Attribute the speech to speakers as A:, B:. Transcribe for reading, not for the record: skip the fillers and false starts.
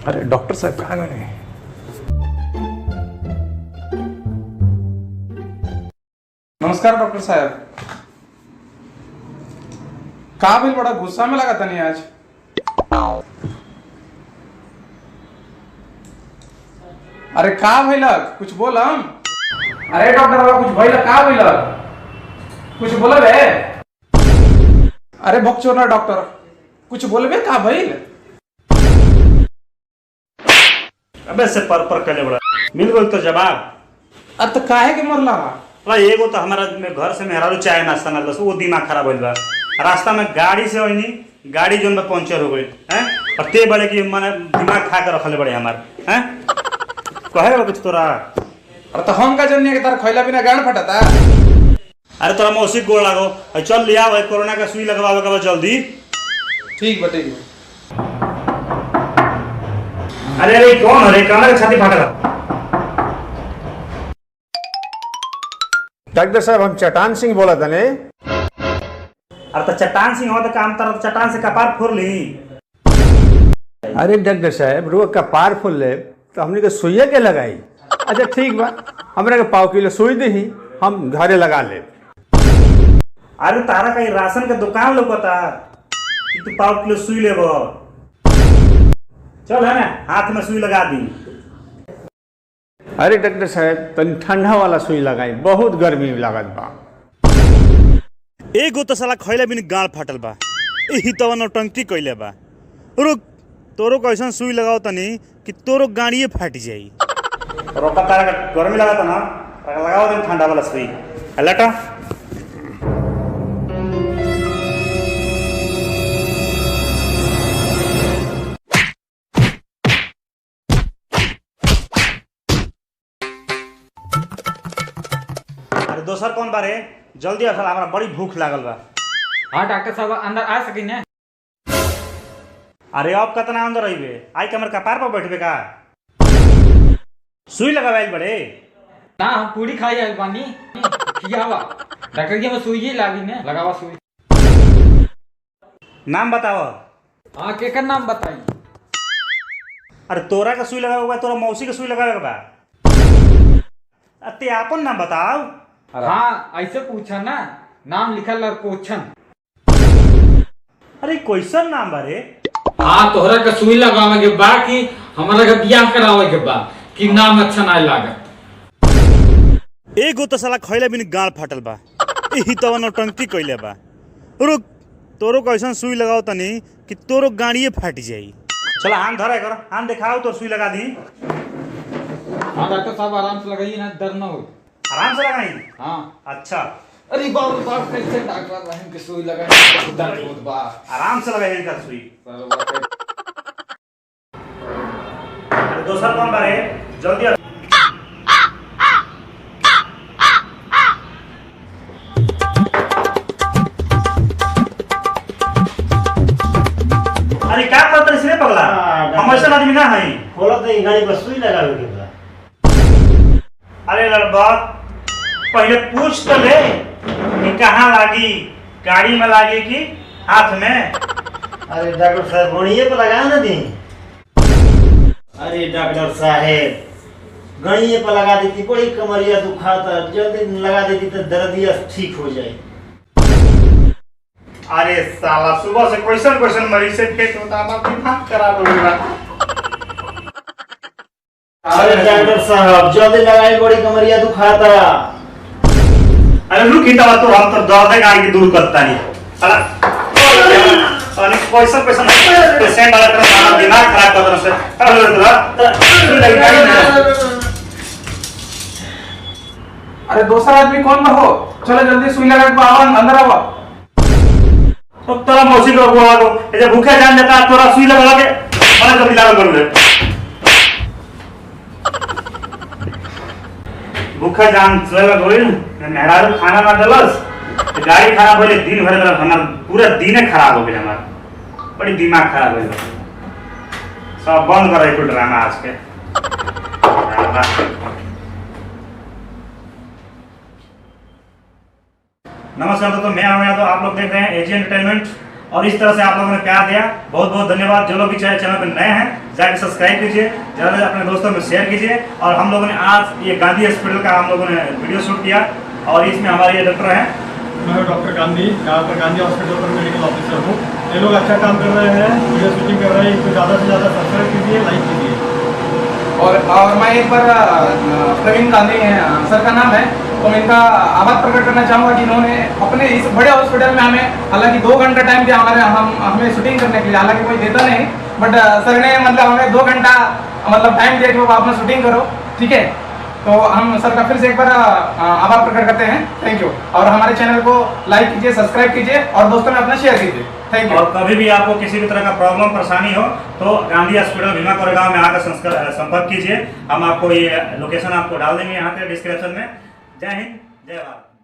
A: अरे डॉक्टर साहब कहाँ गए? नमस्कार डॉक्टर साहब। कहाँ भी बड़ा गुस्सा में लगा था नहीं आज। अरे कहाँ भैलक कुछ बोल हम। अरे डॉक्टर बाबा कुछ भैलक कहाँ भैलक कुछ बोल बे। अरे भक्चो ना डॉक्टर कुछ बोलबे कहाँ भैल।
B: अबे से पर कले बड़ा मिल गई तो जवाब।
A: अब तो काहे के मरला
B: एगो तो हमारा घर से मेहरारू चाय नाश्ता ना वो दिमाग खराब हो बा। रास्ता में गाड़ी से वही गाड़ी जो में पंचर हो गई है और ते बड़े की मैंने दिमाग खा कर रखले बड़े हमार हैं कहे कुछ तोरा।
A: अरे तो हम का जन्ने के तार खैला बिना गाड़ फटाता।
B: अरे तोरा मौसी गोड़ लागो चल लिया कोरोना का सुई लगवावे के जल्दी।
A: ठीक बटेगी।
B: अरे अरे कौन हो रे काना का छाती फाटा।
C: डॉक्टर साहब हम चट्टान सिंह बोला था ने।
B: अरे तो चट्टान सिंह हो तो काम तर चट्टान से कपार फोड़ ली।
C: अरे डॉक्टर साहब रोज कपार फोड़ ले तो हमने के सुइया के लगाई। अच्छा ठीक बा हमरा के 5 किलो सुई दही हम घरे लगा ले।
B: अरे तारा कहीं राशन के दुकान लोगता कि तू 5 किलो सुई लेबो। चल है ना हाथ में सुई लगा दी।
C: अरे डॉक्टर साहब तनी ठंडा वाला सुई लगाई बहुत गर्मी लागत बा।
B: एगो तो साला खैले बिन गाड़ फाटल बा यही तो नौटंकी कइले बा। रुक तोरो कैसन सुई लगाओ तनी कि तोरो गाड़िए फाट जाई। रोका तारा गर्मी लगाता ना लगाओ दिन ठंडा वाला सुई लटा। दोसर कौन बारे जल्दी आ हमारा बड़ी भूख लागल बा।
D: हाँ डॉक्टर साहब अंदर आ सकी ने।
B: अरे अब कितना अंदर रहिबे आई कमर कपार पर बैठबे का सुई लगावेल बड़े
D: ना हम पूरी खाई आइल बानी खियावा डॉक्टर जी में सुई ही लागी ने लगावा सुई।
B: नाम बताओ।
D: हाँ केकर नाम बताई।
B: अरे तोरा का सुई लगावे बा तोरा मौसी का सुई लगावे बा। अते आपन नाम बताओ।
D: हाँ ऐसे पूछा ना नाम लिखल है कोचन।
B: अरे कैसन नाम बारे।
D: हाँ तोहरा का सुई लगावे के बा कि हमारा का बियाह करावे के बा कि नाम अच्छा ना लागत।
B: एगो तो साला खैले बिन गाड़ फाटल बा यही तो नौटंकी कइले बा। रुक तोरो कैसन सुई लगाओ तनी कि तोरो गाड़िए फाट जाई। चला हाथ धरे कर हाथ दिखाओ तो सुई लगा दी।
D: हाँ डॉक्टर साहब आराम से लगाइए ना दर्द ना हो।
B: आराम से लगाई।
D: हाँ
B: अच्छा
D: अरे बाप बाप कैसे डॉक्टर रहन के सुई लगाए दर्द होत बा।
B: आराम से लगाई का सुई। अरे दोसर कौन बारे जल्दी आ। अरे क्या करत रे पगला हम ऐसा आदमी ना है।
E: खोला तो गाड़ी पर सुई लगावे के बा।
B: अरे लड़बा पहले पूछ तो ले कि कहाँ लागी गाड़ी में लागी कि हाथ में।
E: अरे डॉक्टर साहब गणिये पर लगा ना दी। अरे डॉक्टर साहब गणिये पर लगा देती बड़ी कमरिया दुखाता जल्दी लगा देती तो दर्दिया ठीक हो जाए।
B: अरे साला सुबह से क्वेश्चन मरीज से पेट होता हमारा दिमाग खराब हो गया।
E: अरे डॉक्टर साहब जल्दी लगाई बड़ी कमरिया दुखाता।
B: अरे रुक इतना तो हम तो दर्द गाड़ी की दूर करता नहीं। अरे क्वेश्चन पेशेंट वाला तरह हमारा दिमाग खराब कर रहा है।
A: अरे दूसरा आदमी कौन ना हो चलो जल्दी सुई लगा के आवा अंदर आवा।
B: तो तोरा मौसी को बुआ को ये भूखे जान जाता तोरा सुई लगा के बड़ा जल्दी लागल कर ले। भूखे जान सोएगा गोइल मेहरारू खाना ना देलस गाड़ी खराब होले दिन भर में हमार पूरा दिन खराब हो गया हमार बड़ी दिमाग खराब हो गया। सब बंद कर एक ड्रामा आज के। नमस्कार दोस्तों मैं आमिर यादव आप लोग देख रहे हैं एजी एंटरटेनमेंट और इस तरह से आप लोगों ने प्यार दिया बहुत बहुत धन्यवाद। जो लोग भी चैनल पर नए हैं जाकर सब्सक्राइब कीजिए, ज़्यादा अपने दोस्तों में शेयर कीजिए। और हम लोगों ने आज ये गांधी हॉस्पिटल का हम लोगों ने वीडियो शूट किया और इसमें हमारे ये डॉक्टर हैं।
F: मैं डॉक्टर गांधी, यहाँ पर गांधी हॉस्पिटल पर मेडिकल ऑफिसर हूँ। ये लोग अच्छा काम कर रहे हैं, वीडियो शूटिंग कर रहे हैं। इसको ज़्यादा से ज़्यादा सब्सक्राइब कीजिए, लाइक कीजिए।
A: और मैं एक बार प्रवीण गांधी सर का नाम है, तो मैं इनका आभार प्रकट करना चाहूँगा कि इन्होंने अपने इस बड़े हॉस्पिटल में हमें हालांकि 2 घंटा टाइम दिया हमें शूटिंग करने के लिए। हालांकि कोई देता नहीं, बट सर ने मतलब हमें 2 घंटा मतलब टाइम दिया कि वो आप अपना शूटिंग करो, ठीक है। तो हम सर का फिर से एक बार आभार प्रकट करते हैं, थैंक यू। और हमारे चैनल को लाइक कीजिए, सब्सक्राइब कीजिए और दोस्तों में अपना शेयर कीजिए, थैंक यू।
B: और कभी भी आपको किसी भी तरह का प्रॉब्लम परेशानी हो तो गांधी हॉस्पिटल भीमा कोरेगांव में आकर संपर्क कीजिए। हम आपको ये लोकेशन आपको डाल देंगे यहाँ पे डिस्क्रिप्शन में। जय हिंद, जय भारत।